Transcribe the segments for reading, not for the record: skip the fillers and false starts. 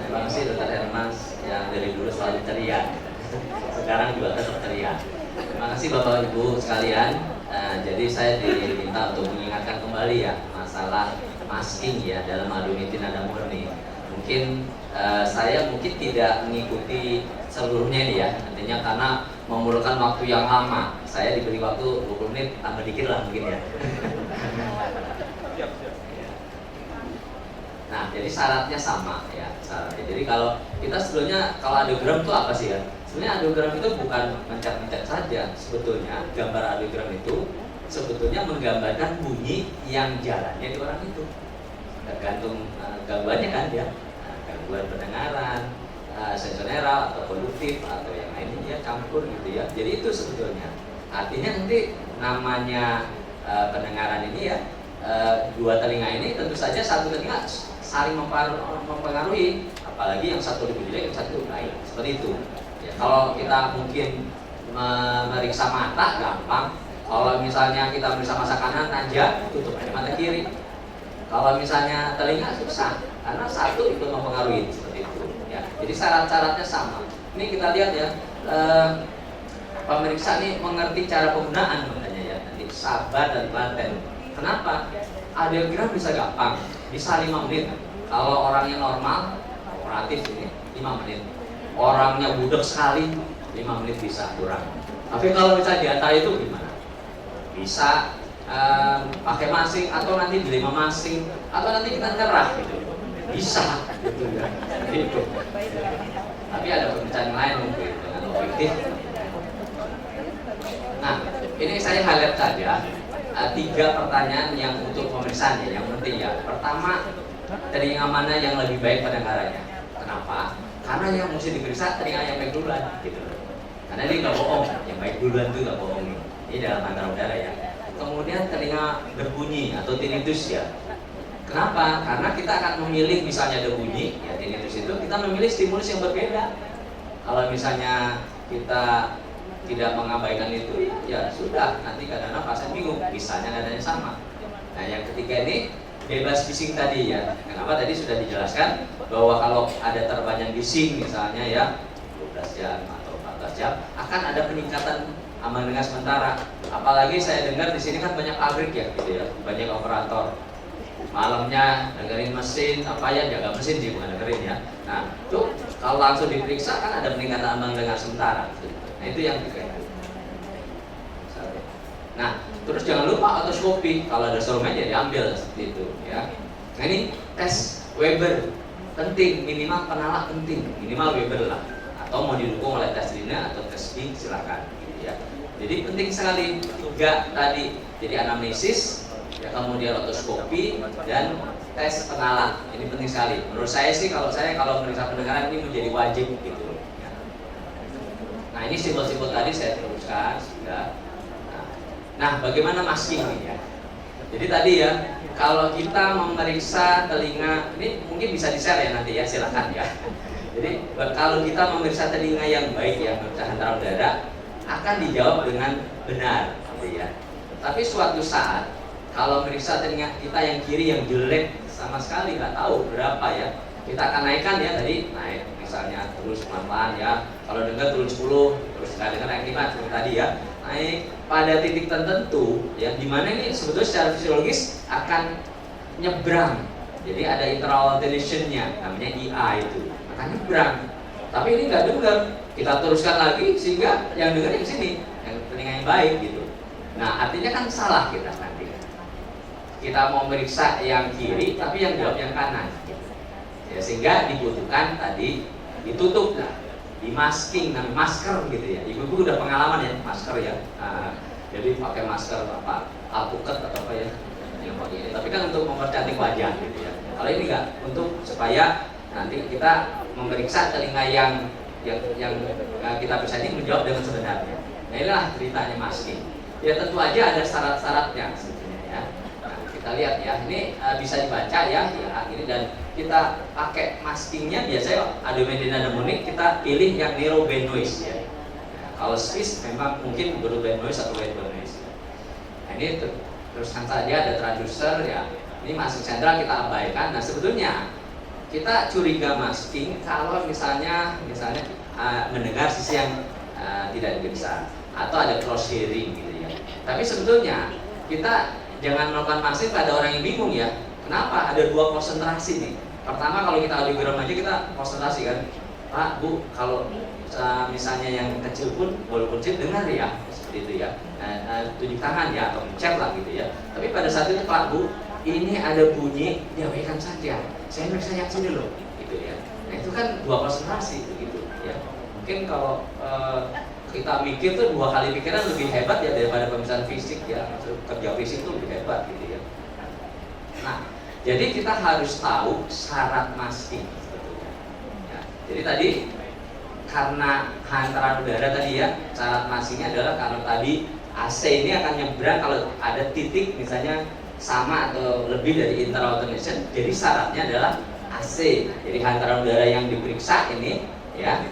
Terima kasih Dr. Hermas yang dari dulu selalu ceria, sekarang juga tetap ceria. Terima kasih Bapak Ibu sekalian. Jadi saya diminta untuk mengingatkan kembali ya masalah masking ya dalam Aduniti Nada Murni. Mungkin saya tidak mengikuti seluruhnya ini ya, artinya karena memerlukan waktu yang lama. Saya diberi waktu 20 menit, tambah dikit lah mungkin ya. Nah, jadi syaratnya sama ya, syaratnya. Jadi kalau kita sebetulnya kalau audiogram itu apa sih ya? Sebenarnya audiogram itu bukan mencet-mencet saja. Sebetulnya gambar audiogram itu sebetulnya menggambarkan bunyi yang jalannya di orang itu. Tergantung gangguannya kan ya. Gangguan pendengaran, sensorineural atau konduktif atau yang lainnya dia campur gitu ya. Jadi itu sebetulnya. Artinya nanti namanya pendengaran ini ya, dua telinga ini tentu saja satu telinga saling mempengaruhi, apalagi yang satu lebih jelek, yang satu lebih baik, seperti itu. Ya, kalau kita mungkin memeriksa mata gampang, kalau misalnya kita meriksa mata kanan nanjak, tutup aja mata kiri. Kalau misalnya telinga susah, karena satu itu mempengaruhi seperti itu. Ya, jadi syarat-syaratnya sama. Ini kita lihat ya, pemeriksa ini mengerti cara penggunaan makanya ya, nanti sabar dan telaten. Kenapa? Audiogram bisa gampang, bisa 5 menit. Kalau orangnya normal, kooperatif ini 5 menit. Orangnya budek sekali, 5 menit bisa kurang. Tapi kalau bisa di atas itu gimana? Bisa pakai masing atau nanti di 5 masing atau nanti kita nyerah gitu. Bisa gitu ya. Gitu. Tapi ada pembicaraan lain mungkin dengan objektif. Nah, ini saya highlight saja 3 pertanyaan yang untuk pemeriksaan ya, yang penting ya. Pertama, telinga mana yang lebih baik pendengarannya? Kenapa? Karena yang mesti diperiksa telinga yang baik duluan, gitu. Karena ini nggak bohong, yang baik duluan itu nggak bohong. Ini dalam antara udara ya. Kemudian telinga berbunyi atau tinnitus ya. Kenapa? Karena kita akan memilih misalnya ada bunyi, ya tinnitus itu kita memilih stimulus yang berbeda. Kalau misalnya kita tidak mengabaikan itu ya sudah, nanti kadang-kadang pasien bingung, misalnya nadanya sama. Nah yang ketiga ini bebas bising tadi ya. Kenapa tadi sudah dijelaskan bahwa kalau ada terbanyak bising misalnya ya 12 jam atau 14 jam akan ada peningkatan ambang dengar sementara. Apalagi saya dengar di sini kan banyak pabrik ya gitu ya, banyak operator. Malamnya dengerin mesin, apa ya, jaga mesin sih bukan dengerin ya. Nah itu kalau langsung diperiksa kan ada peningkatan ambang dengar sementara. Nah itu yang tiga. Nah terus jangan lupa otoskopi, kalau ada serum aja diambil seperti itu ya. Nah ini tes Weber penting, minimal penala penting, minimal Weber lah. Atau mau didukung oleh tes Rina atau tes B silakan gitu ya. Jadi penting sekali 3 tadi. Jadi anamnesis, ya kemudian otoskopi dan tes penala. Ini penting sekali. Menurut saya sih kalau meriksa pendengaran ini menjadi wajib gitu. Ya. Nah ini simbol-simbol tadi saya teruskan sudah. Nah bagaimana masking ini ya? Jadi tadi ya kalau kita memeriksa telinga, ini mungkin bisa di-share ya nanti ya, silakan ya. Jadi kalau kita memeriksa telinga yang baik ya, memeriksa antara udara akan dijawab dengan benar gitu ya. Tapi suatu saat kalau meriksa telinga kita yang kiri yang jelek sama sekali nggak tahu berapa ya, kita akan naikkan ya, tadi naik misalnya terus pelan-pelan ya, kalau dengar turun 10 terus nggak dengar naik 5 seperti tadi ya, naik pada titik tertentu ya, dimana ini sebetulnya secara fisiologis akan nyebrang. Jadi ada internal tensionnya namanya IA itu akan nyebrang, tapi ini nggak dengar, kita teruskan lagi sehingga yang dengar yang sini, yang telinga yang baik gitu. Nah artinya kan salah kita nanti. Kita mau meriksa yang kiri tapi yang jawab yang kanan ya, sehingga dibutuhkan tadi ditutup lah, di masking, namanya masker gitu ya. Ibu-ibu udah pengalaman ya masker ya. Nah, jadi pakai masker apa alpukat atau apa ya yang pakai ini, tapi kan untuk mempercantik wajah gitu ya. Kalau ini enggak, untuk supaya nanti kita memeriksa telinga yang kita periksa ini menjawab dengan sebenarnya. Nah inilah ceritanya masking. Ya tentu aja ada syarat-syaratnya sebetulnya ya. Kita lihat ya, ini bisa dibaca ya ini, dan kita pakai maskingnya biasanya Aduniti Nada Murni kita pilih yang narrow band noise ya. Nah, kalau Swiss memang mungkin broad band noise atau wide band noise. Nah ini teruskan saja ada transducer ya. Ini masuk sentral kita abaikan. Nah sebetulnya kita curiga masking kalau misalnya mendengar sisi yang tidak diperiksa atau ada cross hearing gitu ya. Tapi sebetulnya kita jangan melakukan masking pada orang yang bingung ya. Kenapa? Ada dua konsentrasi nih. Pertama, kalau kita audiogram aja kita konsentrasi kan, Pak, Bu, kalau misalnya yang kecil pun walaupun kecil dengar ya, seperti itu ya, tunjuk tangan ya atau mencet lah gitu ya. Tapi pada saat itu, Pak, Bu, ini ada bunyi, diabaikan saja. Saya merasa yang sini loh, gitu ya. Nah itu kan dua konsentrasi gitu ya. Mungkin kalau kita mikir tuh dua kali pikiran lebih hebat ya daripada pemisahan fisik ya. Kerja fisik tuh lebih hebat gitu ya. Nah, jadi kita harus tahu syarat masking sebetulnya. Ya, jadi tadi karena hantaran udara tadi ya, syarat maskingnya adalah karena tadi AC ini akan nyebrang kalau ada titik misalnya sama atau lebih dari interalternation, jadi syaratnya adalah AC. Jadi hantaran udara yang diperiksa ini ya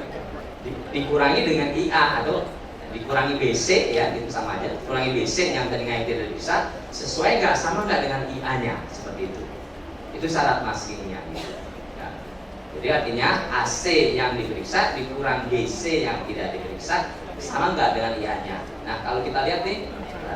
dikurangi dengan IA atau dikurangi BC ya, itu sama aja. Kurangi BC yang tadinya yang tidak bisa sesuai nggak sama nggak dengan IA-nya seperti itu. Itu syarat maskingnya. Gitu. Ya. Jadi artinya AC yang diperiksa dikurang BC yang tidak diperiksa sama nggak dengan IA-nya. Nah kalau kita lihat nih,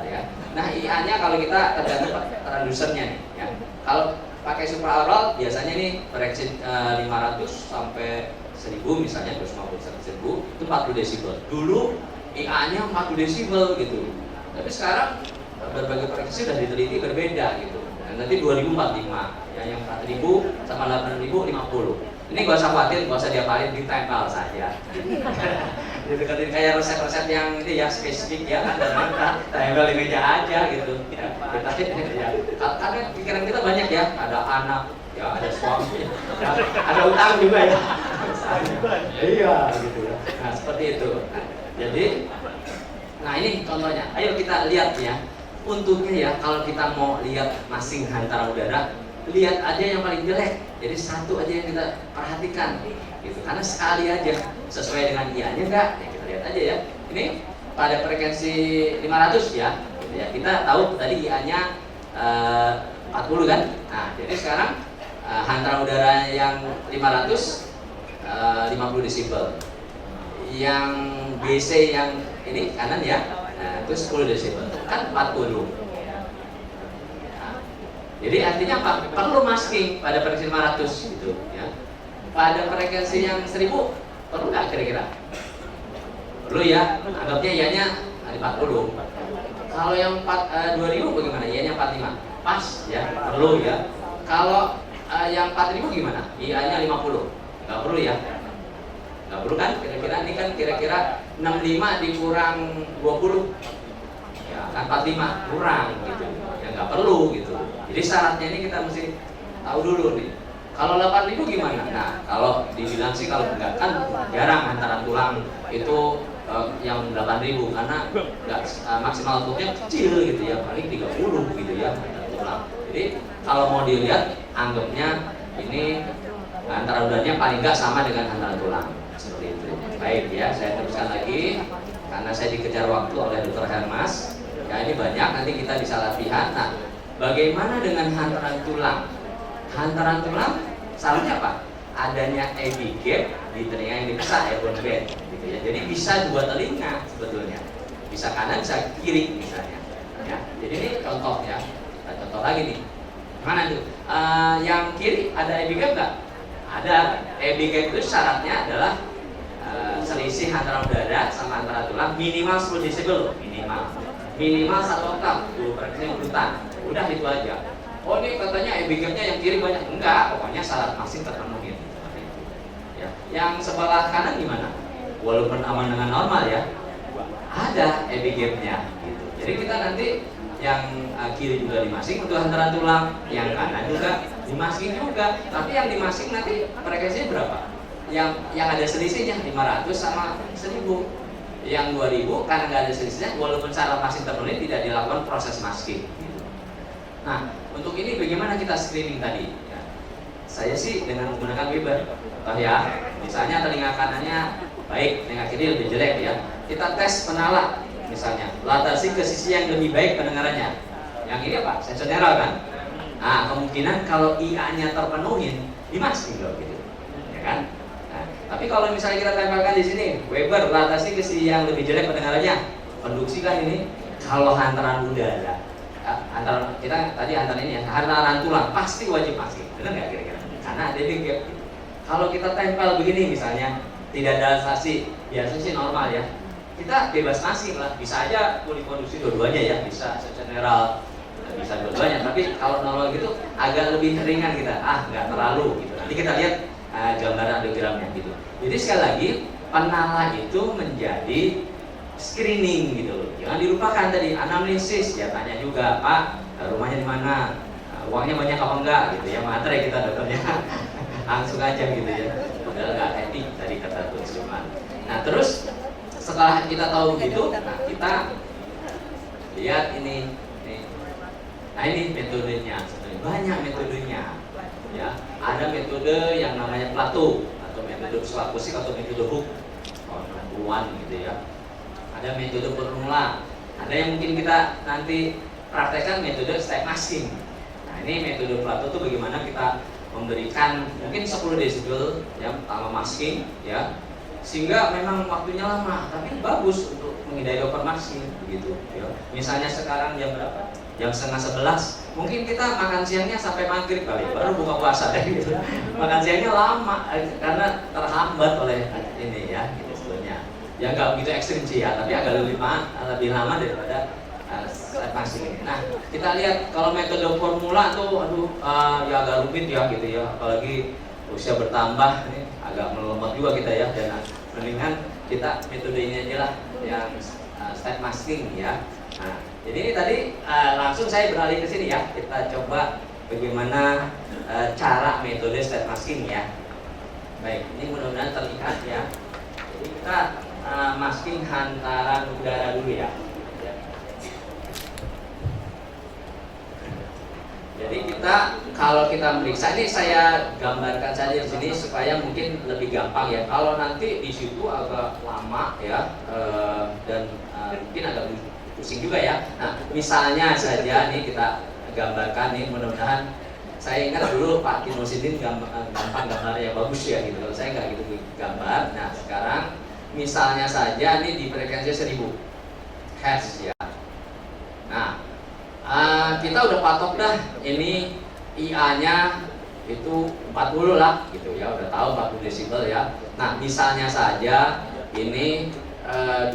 ya. Nah IA-nya kalau kita tergantung transducernya nih. Ya. Kalau pakai supraoral biasanya nih koreksi 500 sampai 1000 misalnya 250 1000 itu 40 desibel. Dulu IA-nya 40 desibel gitu. Tapi sekarang berbagai koreksi sudah diteliti berbeda gitu. Dan nanti 2045 ya, yang 4000 sama 8000 50. Ini gak usah khawatir, gak usah diapalin, ditempel saja. Dideketin kayak resep-resep yang ini ya spesifik ya kan, tempel di meja aja gitu. Ya, ya. Karena pikiran kita banyak ya, ada anak, ya ada suami, ya, ada utang juga ya. Iya gitu ya. Nah seperti itu. Nah, jadi, nah ini contohnya. Ayo kita lihat ya. Untungnya ya kalau kita mau lihat masing hantaran udara, lihat aja yang paling jelek. Jadi satu aja yang kita perhatikan gitu. Karena sekali aja sesuai dengan IA-nya enggak, ya kita lihat aja ya. Ini pada frekuensi 500 ya. Gitu ya. Kita tahu tadi IA-nya 40 kan. Nah, jadi sekarang hantaran udara yang 500 50 desibel. Yang BC yang ini kanan ya. Nah, itu 10 desibel. Kan 40. Jadi artinya apa? Perlu masking pada frekuensi 500 gitu ya. Pada frekuensi yang 1000 perlu nggak kira-kira? Perlu ya. Anggapnya ianya 40. Kalau yang 2000 bagaimana? Ianya 45. Pas ya, perlu ya. Kalau yang 4000 gimana? Ianya 50. Nggak perlu ya. Nggak perlu kan? Kira-kira ini kan kira-kira 65 dikurang 20 ya kan 45 kurang gitu ya, nggak perlu gitu. Jadi syaratnya ini kita mesti tahu dulu nih. Kalau 8000 gimana? Nah kalau dibilang sih kalau enggak kan jarang hantaran tulang itu yang 8000 karena nggak maksimal outputnya kecil gitu ya, paling 30 gitu ya hantaran tulang. Jadi kalau mau dilihat anggapnya ini hantaran udaranya paling nggak sama dengan hantaran tulang seperti itu. Baik ya, saya teruskan lagi karena saya dikejar waktu oleh Dr. Hermas. Ya ini banyak, nanti kita bisa latihan. Nah, bagaimana dengan hantaran tulang? Hantaran tulang salahnya apa? Adanya AB gap di telinga yang dipisah, airborne band gitu ya. Jadi bisa dua telinga sebetulnya. Bisa kanan, bisa kiri misalnya. Ya, jadi ini contoh ya. Kita contoh lagi nih. Mana tuh? Yang kiri ada AB gap nggak? Ada. AB gap itu syaratnya adalah selisih antara udara sama antara tulang minimal 10 desibel minimal 1 oktav 20% urutan. Udah itu aja. Oh ini katanya AB gap-nya yang kiri banyak. Enggak, pokoknya syarat masing terpenuhi. Ya. Yang sebelah kanan gimana? Walaupun aman dengan normal ya, ada AB gap-nya gitu. Jadi kita nanti yang kiri juga dimasing untuk hantaran tulang, yang kanan juga dimasing juga. Tapi yang dimasing nanti frekuensinya berapa? Yang ada selisihnya 500 sama 1000. Yang 2000 karena nggak ada selisihnya, walaupun syarat masing terpenuhi tidak dilakukan proses masking. Nah, untuk ini bagaimana kita screening tadi? Ya. Saya sih dengan menggunakan Weber. Toh ya, misalnya telinga kanannya baik, telinga kiri lebih jelek ya. Kita tes penala, misalnya latarsi ke sisi yang lebih baik pendengarannya. Yang ini apa? Sensor netral kan? Nah, kemungkinan kalau IA-nya terpenuhin, dimasking loh gitu, ya kan? Nah, tapi kalau misalnya kita tempelkan di sini, Weber latasi ke si yang lebih jelek pendengarannya, konduksi kan ini, kalau hantaran udara, antara kita tadi antara ini ya, hantaran tulang pasti wajib masking, benar nggak kira-kira? Karena ada di gap. Kalau kita tempel begini misalnya, tidak ada latasi, biasanya sih normal ya. Kita bebas masking lah, bisa aja kulit konduksi dua-duanya ya, bisa general, bisa dua-duanya. Tapi kalau normal gitu agak lebih ringan kita, nggak terlalu gitu. Nanti kita lihat gambaran diagramnya gitu. Jadi sekali lagi penala itu menjadi screening gitu loh. Jangan dilupakan tadi anamnesis, ya tanya juga Pak rumahnya di mana, uangnya banyak apa enggak gitu ya, matre kita dokternya langsung aja gitu ya. Padahal nggak etik tadi kata Tuan Sulaiman. Nah terus setelah kita tahu gitu, nah kita lihat ini. Nah ini metodenya, banyak metodenya. Ya, ada metode yang namanya Plato atau metode Swakusik atau metode Hook, puluhan gitu ya. Ada metode formula, ada yang mungkin kita nanti praktekkan metode step masking. Nah ini metode Plato itu bagaimana kita memberikan mungkin 10 desibel ya pertama masking ya, sehingga memang waktunya lama, tapi bagus untuk menghindari over masking begitu ya. Misalnya sekarang jam berapa? Jam 10:30, mungkin kita makan siangnya sampai maghrib kali, baru buka puasa gitu. Makan siangnya lama karena terhambat oleh ini ya, gitu sebetulnya. Ya nggak begitu ekstrim sih ya, tapi agak lebih lama daripada masing ini. Nah kita lihat kalau metode formula tuh, ya agak rumit ya gitu ya, apalagi usia bertambah ini agak melemot juga kita ya, dan mendingan kita metode ini aja lah yang step masking ya. Nah, jadi ini tadi langsung saya beralih ke sini ya. Kita coba bagaimana cara metode step masking ya. Baik, ini mudah-mudahan terlihat ya. Jadi kita masking hantaran udara dulu ya. Jadi kita kalau kita meriksa, ini saya gambarkan saja di sini supaya mungkin lebih gampang ya. Kalau nanti di situ agak lama ya, dan mungkin agak pusing juga ya. Nah, misalnya saja nih kita gambarkan nih, mudah-mudahan saya ingat dulu Pak Kinosidin gampang gambarnya bagus ya gitu. Kalau saya nggak gitu gambar. Nah, sekarang misalnya saja nih di frekuensi 1000 Hz ya. Nah, kita udah patok dah ini IA-nya itu 40 lah gitu ya, udah tahu 40 desibel ya. Nah, misalnya saja ini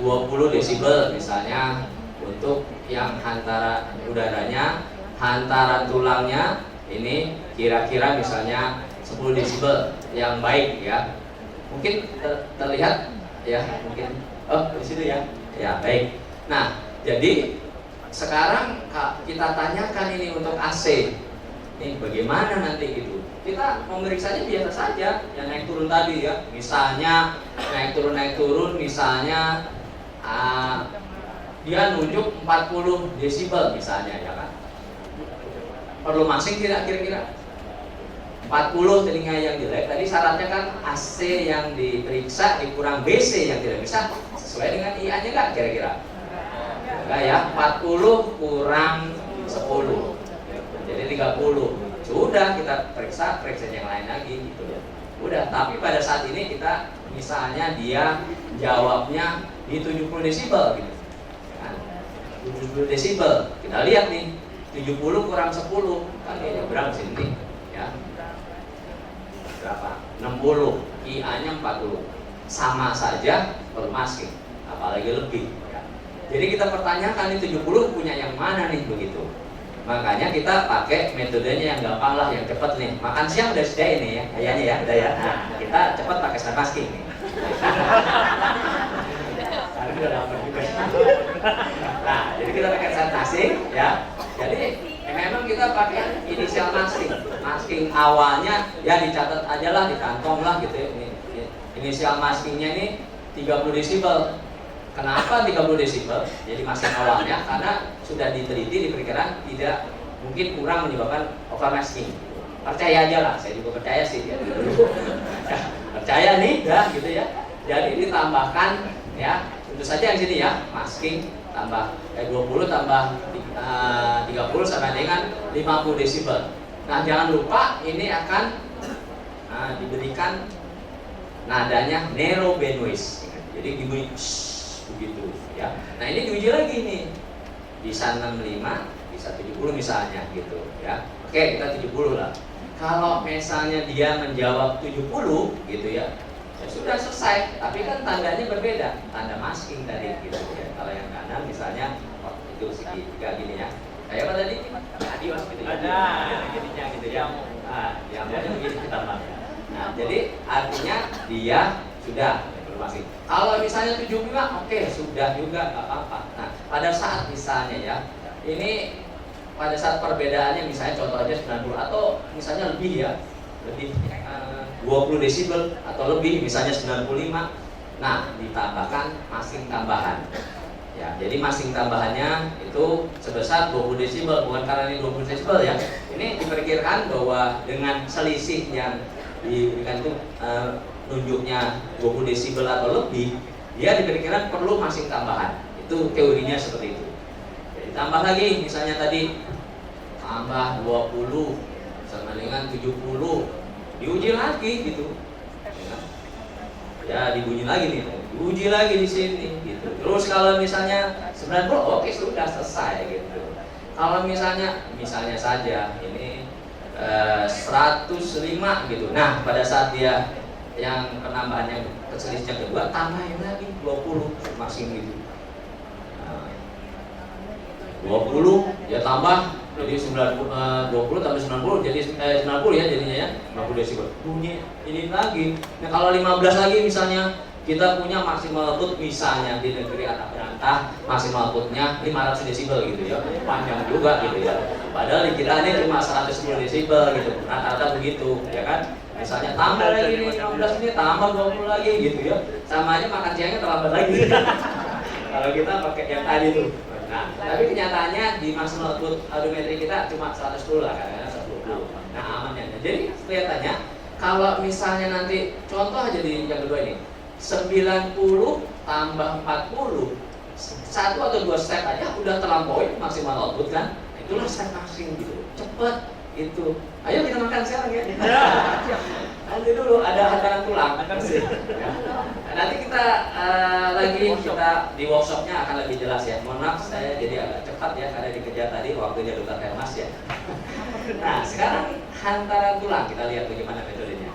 20 desibel misalnya untuk yang hantaran udaranya, hantaran tulangnya ini kira-kira misalnya 10 desibel yang baik ya. Mungkin terlihat ya, mungkin di situ ya. Ya, baik. Nah, jadi sekarang kita tanyakan ini untuk AC. Ini bagaimana nanti gitu. Kita memeriksanya biasa saja, yang naik turun tadi ya. Misalnya naik turun misalnya dia nunjuk 40 desibel misalnya ya kan. Perlu masing tidak kira-kira? 40 telinga yang jelek, tadi syaratnya kan AC yang diperiksa dikurang BC yang tidak bisa sesuai dengan IA-nya nggak kira-kira? Enggak ya, 40 kurang 10 jadi 30. Sudah kita periksa yang lain lagi gitu ya. Udah, tapi pada saat ini kita misalnya dia jawabnya di 70 desibel gitu. 70 desibel. Kita lihat nih, 70 kurang 10 kali berapa sih ini? Ya. Berapa? 60. IA-nya 40. Sama saja bermasking, apalagi lebih ya. Jadi kita pertanyakan nih 70 punya yang mana nih begitu. Makanya kita pakai metodenya yang gampang lah, yang cepat nih. Makan siang udah sudah ini ya, kayaknya ya, udah ya. Nah, kita cepat pakai step masking nih. Nah, jadi kita pakai step masking ya. Jadi memang kita pakai inisial masking. Masking awalnya ya dicatat aja lah, di kantong lah gitu ya. Inisial maskingnya ini 30 desibel. Kenapa 30 desibel? Jadi masking awalnya karena sudah diteliti, diperkirakan tidak mungkin kurang menyebabkan overmasking. Percaya aja lah, saya juga percaya sih ya. Percaya nih ya gitu ya. Jadi ditambahkan ya, tentu saja yang sini ya, masking tambah 20 tambah 30 sampai dengan 50 desibel. Nah, jangan lupa ini akan diberikan nadanya narrow bandwidth, jadi diberi begitu ya. Nah ini diuji lagi nih, bisa 65, bisa 70 misalnya gitu ya. Oke, kita 70 lah. Kalau misalnya dia menjawab 70 gitu ya, ya sudah selesai. Tapi kan tandanya berbeda, tanda masking tadi gitu ya. Kalau yang kanan misalnya itu segitiga gini ya. Kayak apa tadi? Tadi mas gitu. Ada gininya gitu ya. Yang begini kita pakai. Nah, jadi artinya dia sudah masing. Kalau misalnya 75, oke, sudah juga nggak apa-apa. Nah, pada saat misalnya ya, ini pada saat perbedaannya misalnya contoh aja 90 atau misalnya lebih ya, lebih 20 desibel atau lebih misalnya 95. Nah, ditambahkan masing tambahan. Ya, jadi masing tambahannya itu sebesar 20 desibel, bukan karena ini 20 desibel ya. Ini diperkirakan bahwa dengan selisih yang diberikan itu nunjuknya 20 desibel atau lebih, dia diperkirakan perlu masing tambahan. Itu teorinya seperti itu. Jadi tambah lagi, misalnya tadi tambah 20 sama dengan 70, diuji lagi gitu. Ya dibunyi lagi nih, diuji lagi di sini gitu. Terus kalau misalnya 90, oke sudah selesai gitu. Kalau misalnya saja ini 105 gitu. Nah, pada saat dia yang penambahannya selisihnya kedua, tambahin lagi 20 masing gitu. 20 ya tambah jadi 20 tambah 90 jadi 90 ya jadinya ya 50 desibel. Bunyi ini lagi. Nah, kalau 15 lagi misalnya kita punya maksimal output misalnya di negeri anak perantah maksimal outputnya 500 desibel gitu ya, panjang juga gitu ya, padahal kita ini cuma 110 desibel gitu, rata-rata begitu ya kan. Misalnya tambah lagi nih 15 ini tambah 20 lagi gitu ya, sama aja makan siangnya terlambat lagi kalau kita pakai yang tadi tuh. Nah, tapi kenyataannya di maksimal output audiometri kita cuma 110 lah, kadang-kadang 120. Nah, amannya. Jadi kelihatannya kalau misalnya nanti contoh aja di yang kedua ini 90 tambah 40 satu atau dua step aja udah terlampaui maksimal output kan. Itulah step masing gitu, cepet itu. Ayo kita makan sekarang ya. Nanti dulu ada hantaran tulang kan sih. Ya. Nanti kita lagi kita di workshopnya akan lebih jelas ya. Mohon maaf saya jadi agak cepat ya karena dikejar tadi waktunya Dr. Hermas ya. Nah sekarang hantaran tulang kita lihat bagaimana metodenya.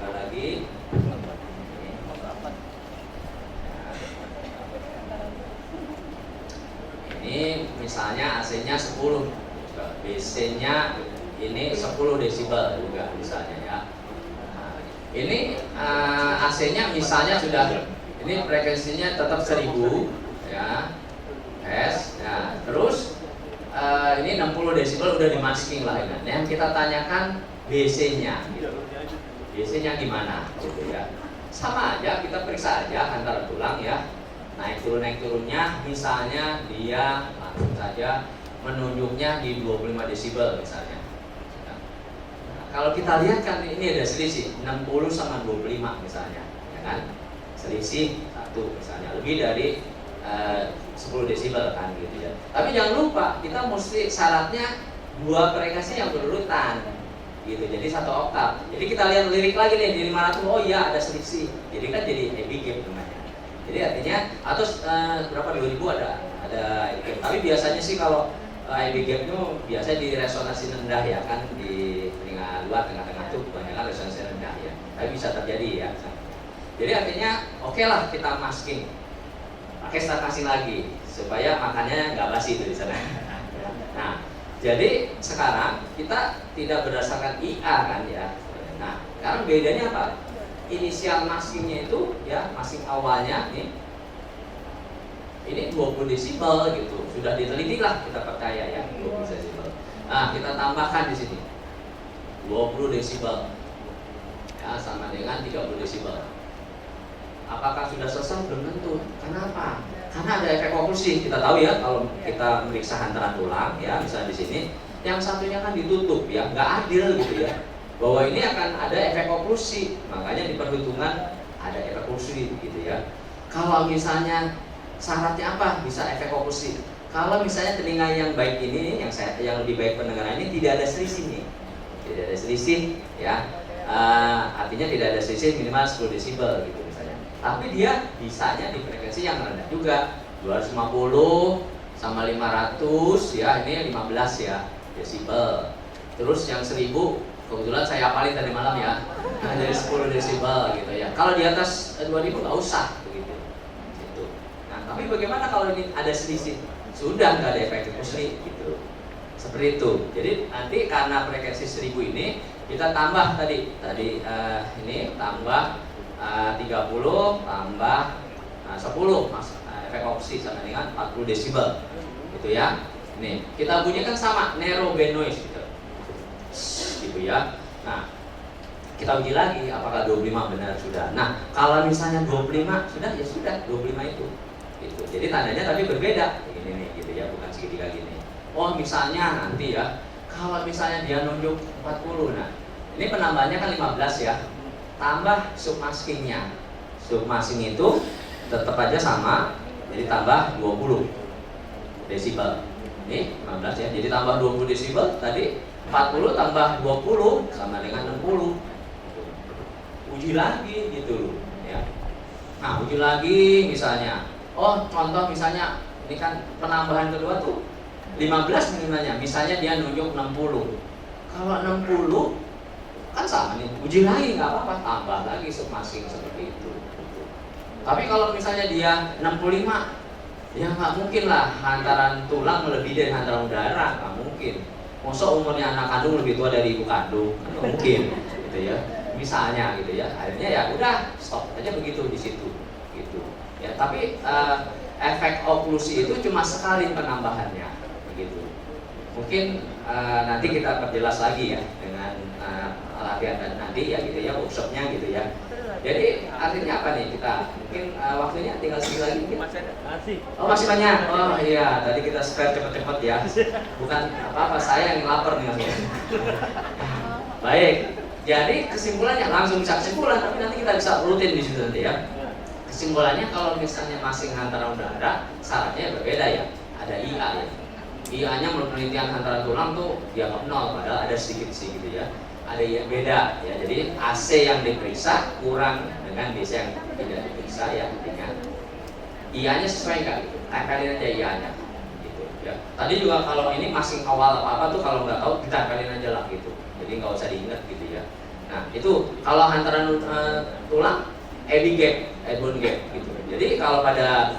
Lagi ini misalnya AC-nya 10, BC-nya ini 10 desibel juga misalnya ya. Nah, ini AC-nya misalnya sudah ini frekuensinya tetap 1000 ya, S. Nah, terus ini 60 desibel udah dimasking lah ini. Yang kita tanyakan BC-nya gitu. BC-nya gimana gitu ya. Sama aja kita periksa aja antara tulang ya. Naik turunnya misalnya dia langsung saja menunjuknya di 25 desibel misalnya. Nah, kalau kita lihat kan ini ada selisih 60 sama 25 misalnya, ya kan? Selisih 1 misalnya, lebih dari 10 desibel kan gitu ya. Tapi jangan lupa kita mesti syaratnya dua frekuensi yang berurutan. Gitu, jadi 1 oktav. Jadi kita lihat lirik lagi nih di 500, oh iya ada selisih. Jadi kan jadi heavy gap namanya. Jadi artinya atau berapa 2000 ada gap. Tapi biasanya sih kalau heavy gap itu biasanya di resonansi rendah ya kan, di telinga luar tengah-tengah itu kebanyakan resonansi rendah ya. Tapi bisa terjadi ya. Jadi artinya oke lah kita masking. Pakai start masking lagi supaya makannya nggak basi itu di sana. Nah, jadi sekarang kita tidak berdasarkan IA kan ya. Nah, sekarang bedanya apa? Inisial maskingnya itu ya, masking awalnya nih ini 20 desibel gitu. Sudah diteliti lah, kita percaya ya 20 desibel. Nah, kita tambahkan di sini 20 desibel. Ya, sama dengan 30 desibel. Apakah sudah selesai? Belum tentu. Kenapa? Karena ada efek oklusi. Kita tahu ya kalau kita meriksa hantaran tulang ya, misalnya di sini, yang satunya kan ditutup ya, nggak adil gitu ya. Bahwa ini akan ada efek oklusi, makanya di perhitungan ada efek oklusi gitu ya. Kalau misalnya syaratnya apa bisa efek oklusi? Kalau misalnya telinga yang baik ini, yang lebih baik pendengaran ini tidak ada selisih nih, tidak ada selisih ya. Artinya tidak ada selisih minimal 10 desibel gitu misalnya. Tapi dia bisanya di frekuensi yang rendah juga, 250 sama 500 ya, ini 15 ya desibel. Terus yang 1000 kebetulan saya hafalin tadi malam ya, jadi 10 desibel gitu ya. Kalau di atas 2000 nggak usah begitu. Gitu. Nah, tapi bagaimana kalau ini ada selisih? Sudah nggak ada efek kusli gitu. Seperti itu. Jadi nanti karena frekuensi 1000 ini kita tambah tadi ini tambah 30 tambah 10 efek opsi sama dengan 40 desibel gitu ya. Nih, kita bunyikan sama narrow band noise gitu ya. Nah, kita uji lagi apakah 25 benar sudah. Nah, kalau misalnya 25 sudah ya sudah 25 itu gitu. Jadi tandanya tapi berbeda ini nih gitu ya, bukan segitiga gini. Oh, misalnya nanti ya kalau misalnya dia nunjuk 40, nah ini penambahannya kan 15 ya, tambah submaskingnya. Submasking itu tetap aja sama, jadi tambah 20 desibel. Ini 15 ya, jadi tambah 20 desibel tadi 40 tambah 20 sama dengan 60. Uji lagi gitu ya. Nah, uji lagi misalnya. Oh, contoh misalnya ini kan penambahan kedua tuh 15 minimalnya, misalnya dia nunjuk 60. Kalau 60 kan sama nih, uji lagi nggak apa-apa, tambah lagi submasking seperti itu. Tapi kalau misalnya dia 65, ya nggak mungkin lah hantaran tulang melebihi dari hantaran udara, nggak mungkin. Masa umurnya anak kandung lebih tua dari ibu kandung, kan nggak mungkin, gitu ya. Misalnya gitu ya, akhirnya ya udah stop aja begitu di situ, gitu. Ya, tapi efek oklusi itu cuma sekali penambahannya, begitu. Mungkin nanti kita perjelas lagi ya dengan latihan nanti ya gitu ya, workshopnya gitu ya. Jadi artinya apa nih kita mungkin waktunya tinggal sedikit lagi mungkin. Oh, masih banyak. Oh iya, tadi kita spare cepet-cepet ya. Bukan apa-apa, saya yang lapar nih. Baik. Jadi kesimpulannya langsung bisa kesimpulan, tapi nanti kita bisa rutin di situ nanti ya. Kesimpulannya kalau misalnya masing antara udara, syaratnya berbeda ya. Ada IA ya. IA-nya menurut penelitian antara tulang tuh dianggap 0, padahal ada sedikit sih gitu ya. Ada yang beda ya, jadi AC yang diperiksa kurang dengan DC yang tidak diperiksa ya, artinya IA-nya sesuai nggak gitu, tempelin aja IA-nya gitu ya. Tadi juga kalau ini masing awal apa-apa tuh kalau nggak tahu ditempelin aja lah gitu, jadi nggak usah diingat gitu ya. Nah itu kalau hantaran tulang eddy gap, Edbone gap gitu. Jadi kalau pada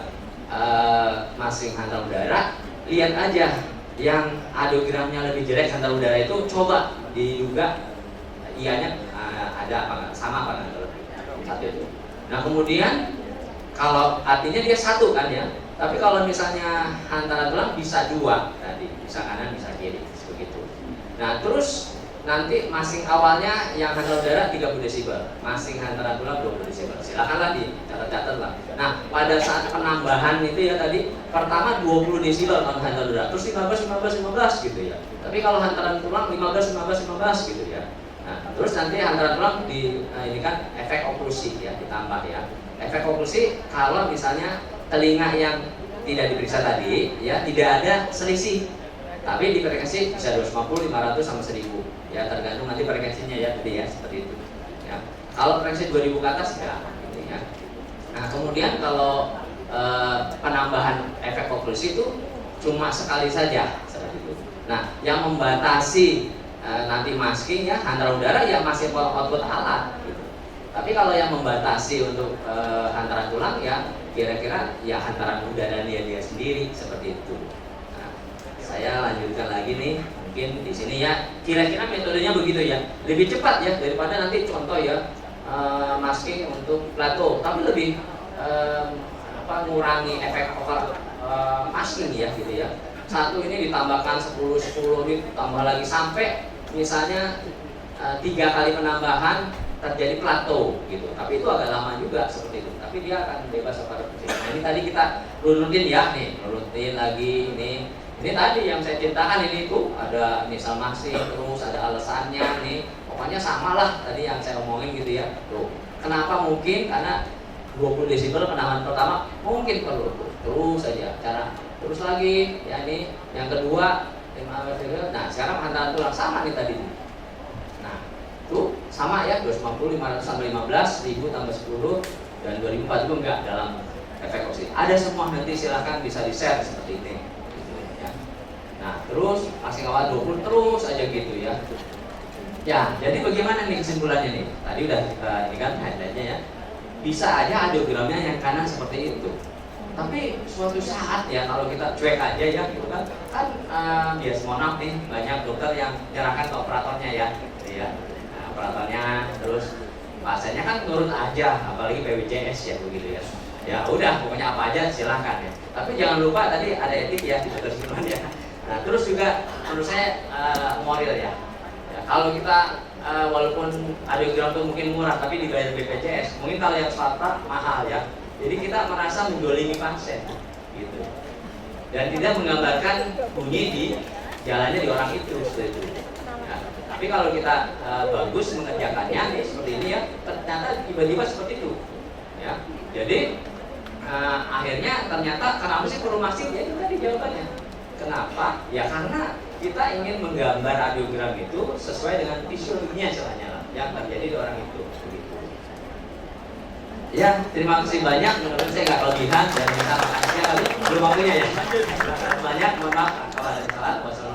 masing hantaran udara, lihat aja yang audiogram-nya lebih jelek hantaran udara itu coba diduga ianya ada apa nggak, sama apa nggak satu itu. Nah kemudian kalau artinya dia satu kan ya, tapi kalau misalnya hantaran tulang bisa dua tadi, bisa kanan bisa kiri begitu. Nah terus nanti masing awalnya yang hantaran udara 30 desibel, masing hantaran tulang 20 desibel. Silakanlah dicatat-catat lah. Nah pada saat penambahan itu ya tadi pertama 20 desibel kalau hantaran udara, terus 15 gitu ya. Tapi kalau hantaran tulang 15 gitu ya. Nah, terus nanti hantaran tulang ini kan efek oklusi ya, ditambah ya. Efek oklusi kalau misalnya telinga yang tidak diperiksa tadi ya tidak ada selisih, tapi di frekuensi bisa 250, 500 sama 1000 ya, tergantung nanti frekuensinya ya tadi ya, seperti itu ya. Kalau frekuensi 2000 ke atas ya gitu ya. Nah kemudian kalau penambahan efek oklusi itu cuma sekali saja seperti itu. Nah yang membatasi nanti masking ya hantaran udara ya masih output alat gitu. Tapi kalau yang membatasi untuk hantaran tulang ya kira-kira ya hantaran udara dia sendiri seperti itu. Nah, saya lanjutkan lagi nih, mungkin di sini ya kira-kira metodenya begitu ya, lebih cepat ya daripada nanti contoh ya masking untuk plato, tapi lebih ngurangi efek over masking ya gitu ya. Satu ini ditambahkan 10 ini tambah lagi sampai misalnya 3 kali penambahan terjadi plato gitu, tapi itu agak lama juga seperti itu, tapi dia akan bebas pada fungsi. Nah ini tadi kita runutin ya nih, runutin lagi ini tadi yang saya ceritakan ini tuh ada misal masing, terus ada alasannya nih, pokoknya sama lah tadi yang saya omongin gitu ya. Tuh kenapa mungkin karena 20 desibel penambahan pertama mungkin perlu terus saja cara Terus lagi, ya ini yang kedua, nah sekarang hantaran tulang sama nih tadi. Nah, itu sama ya, 250, 500 tambah 15, 1000 tambah 10, dan 2004 itu enggak dalam efek oksigen. Ada semua, nanti silahkan bisa di-share seperti ini. Gitu, ya. Nah, terus masih kawat 20 terus aja gitu ya. Ya, jadi bagaimana nih kesimpulannya nih? Tadi udah kita ini kan headline-nya ya. Bisa aja audiogramnya yang kanan seperti itu. Tapi suatu saat ya kalau kita cuek aja ya gitu kan bias mohon nih banyak dokter yang menyerahkan ke operatornya ya gitu ya. Nah, operatornya terus pasiennya kan nurut aja, apalagi BPJS ya begitu ya. Ya udah pokoknya apa aja silahkan ya. Tapi jangan lupa tadi ada etik ya di dokter Siluman ya. Nah terus juga menurut saya moral ya. Kalau kita walaupun audiogram itu mungkin murah tapi dibayar BPJS, mungkin kalau yang swasta mahal ya. Jadi kita merasa mendolimi pasien gitu. Dan tidak menggambarkan bunyi di jalannya di orang itu seperti itu. Ya. Tapi kalau kita bagus mengerjakannya nih seperti ini ya, ternyata tiba-tiba seperti itu. Ya. Jadi akhirnya ternyata kenapa sih perlu masif ya itu tadi jawabannya. Kenapa? Ya karena kita ingin menggambar audiogram itu sesuai dengan fisiologinya istilahnya yang terjadi di orang itu. Begitu. Ya, terima kasih banyak. Mudah-mudahan saya nggak kelebihan dan bisa makan siang kali belum waktunya ya. Banyak, mohon maaf kalau ada salah. Wassalamualaikum.